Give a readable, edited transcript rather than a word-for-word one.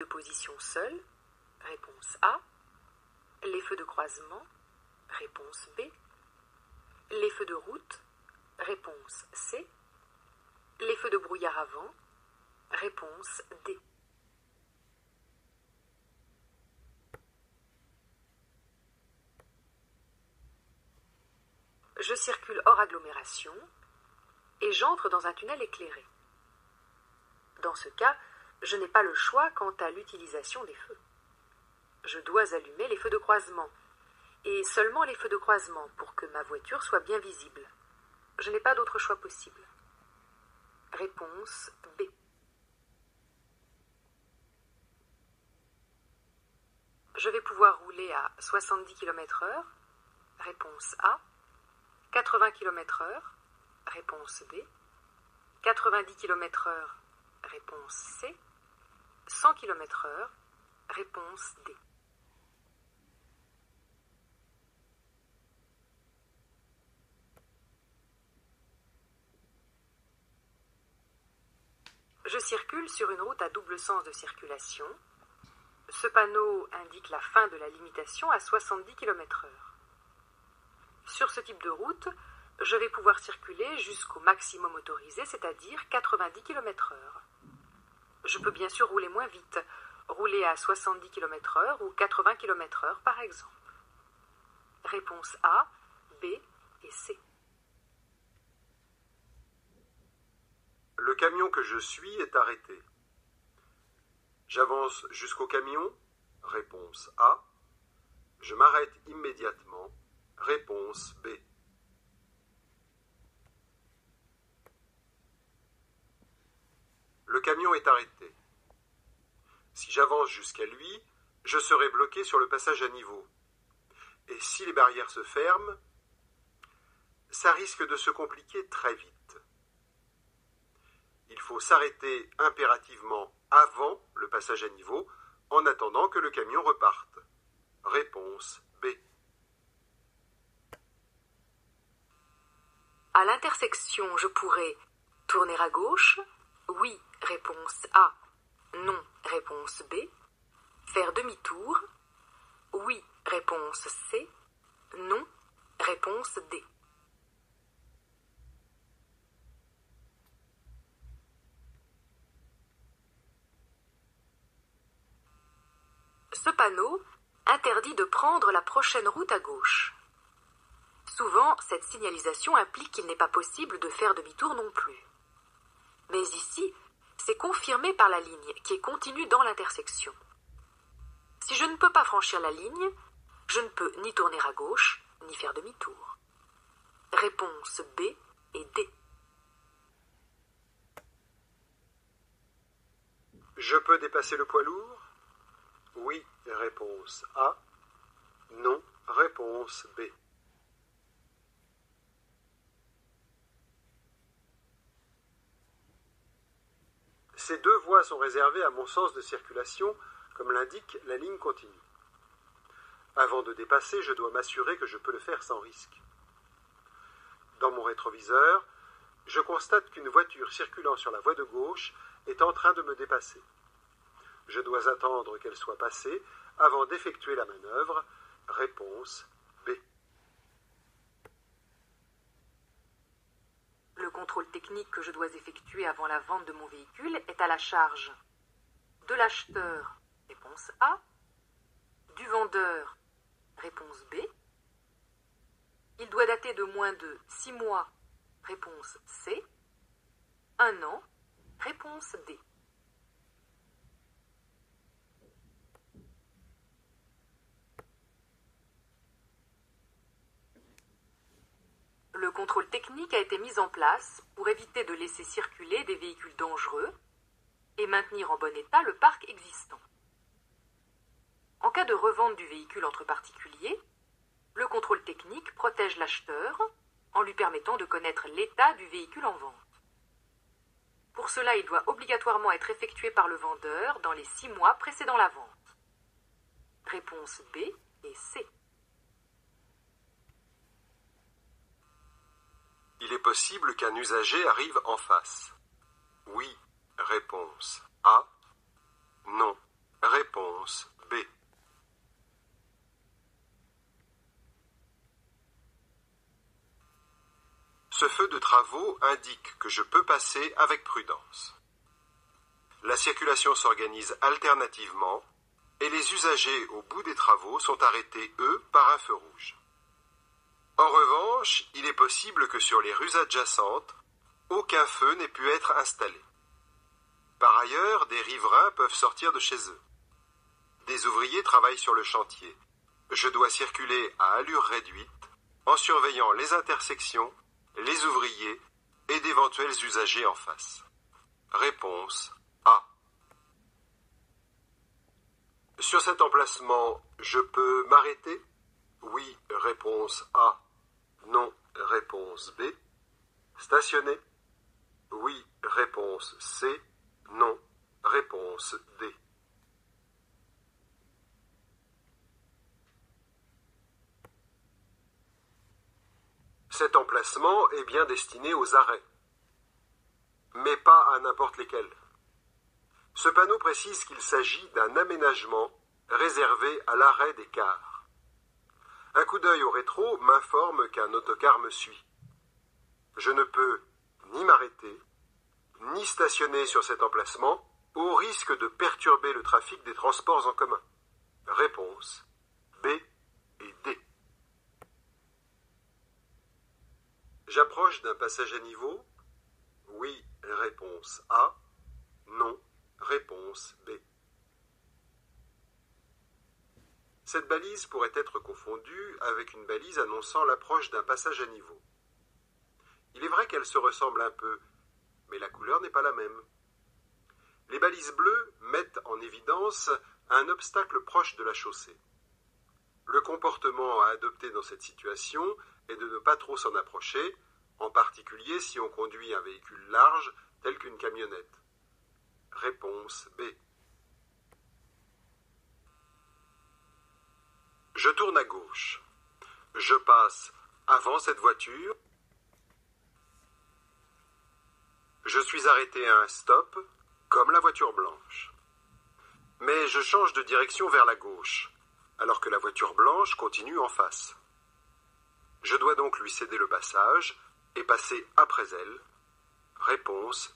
de position seule, réponse A. Les feux de croisement, réponse B. Les feux de route, réponse C. Les feux de brouillard avant, réponse D. Je circule hors agglomération et j'entre dans un tunnel éclairé. Dans ce cas, je n'ai pas le choix quant à l'utilisation des feux. Je dois allumer les feux de croisement, et seulement les feux de croisement pour que ma voiture soit bien visible. Je n'ai pas d'autre choix possible. Réponse B. Je vais pouvoir rouler à 70 km/h. Réponse A. 80 km/h. Réponse B. 90 km/h. Réponse C. 100 km/h. Réponse D. Je circule sur une route à double sens de circulation. Ce panneau indique la fin de la limitation à 70 km/h. Sur ce type de route, je vais pouvoir circuler jusqu'au maximum autorisé, c'est-à-dire 90 km/h. Je peux bien sûr rouler moins vite, rouler à 70 km/h ou 80 km/h par exemple. Réponse A, B et C. Le camion que je suis est arrêté. J'avance jusqu'au camion. Réponse A. Je m'arrête immédiatement. Réponse B. Le camion est arrêté. Si j'avance jusqu'à lui, je serai bloqué sur le passage à niveau. Et si les barrières se ferment, ça risque de se compliquer très vite. Il faut s'arrêter impérativement avant le passage à niveau, en attendant que le camion reparte. Réponse B. À l'intersection, je pourrais tourner à gauche. Oui, réponse A. Non, réponse B. Faire demi-tour. Oui, réponse C. Non, réponse D. Ce panneau interdit de prendre la prochaine route à gauche. Souvent, cette signalisation implique qu'il n'est pas possible de faire demi-tour non plus. Mais ici, c'est confirmé par la ligne qui est continue dans l'intersection. Si je ne peux pas franchir la ligne, je ne peux ni tourner à gauche, ni faire demi-tour. Réponse B et D. Je peux dépasser le poids lourd? Oui, réponse A. Non, réponse B. Ces deux voies sont réservées à mon sens de circulation, comme l'indique la ligne continue. Avant de dépasser, je dois m'assurer que je peux le faire sans risque. Dans mon rétroviseur, je constate qu'une voiture circulant sur la voie de gauche est en train de me dépasser. Je dois attendre qu'elle soit passée avant d'effectuer la manœuvre. Réponse B. Le contrôle technique que je dois effectuer avant la vente de mon véhicule est à la charge de l'acheteur, réponse A, du vendeur, réponse B. Il doit dater de moins de 6 mois, réponse C, 1 an, réponse D. Le contrôle technique a été mis en place pour éviter de laisser circuler des véhicules dangereux et maintenir en bon état le parc existant. En cas de revente du véhicule entre particuliers, le contrôle technique protège l'acheteur en lui permettant de connaître l'état du véhicule en vente. Pour cela, il doit obligatoirement être effectué par le vendeur dans les 6 mois précédant la vente. Réponse B et C. Il est possible qu'un usager arrive en face. Oui, réponse A. Non, Réponse B. Ce feu de travaux indique que je peux passer avec prudence. La circulation s'organise alternativement et les usagers au bout des travaux sont arrêtés, eux, par un feu rouge. En revanche, il est possible que sur les rues adjacentes, aucun feu n'ait pu être installé. Par ailleurs, des riverains peuvent sortir de chez eux. Des ouvriers travaillent sur le chantier. Je dois circuler à allure réduite en surveillant les intersections, les ouvriers et d'éventuels usagers en face. Réponse A. Sur cet emplacement, je peux m'arrêter? Oui, réponse A. Non, réponse B. Stationner? Oui, réponse C. Non, réponse D. Cet emplacement est bien destiné aux arrêts, mais pas à n'importe lesquels. Ce panneau précise qu'il s'agit d'un aménagement réservé à l'arrêt des cars. Un coup d'œil au rétro m'informe qu'un autocar me suit. Je ne peux ni m'arrêter, ni stationner sur cet emplacement au risque de perturber le trafic des transports en commun. Réponse B et D. J'approche d'un passage à niveau? Oui, réponse A. Non, réponse B. Cette balise pourrait être confondue avec une balise annonçant l'approche d'un passage à niveau. Il est vrai qu'elles se ressemblent un peu, mais la couleur n'est pas la même. Les balises bleues mettent en évidence un obstacle proche de la chaussée. Le comportement à adopter dans cette situation est de ne pas trop s'en approcher, en particulier si on conduit un véhicule large tel qu'une camionnette. Réponse B. Je tourne à gauche. Je passe avant cette voiture. Je suis arrêté à un stop, comme la voiture blanche. Mais je change de direction vers la gauche, alors que la voiture blanche continue en face. Je dois donc lui céder le passage et passer après elle. Réponse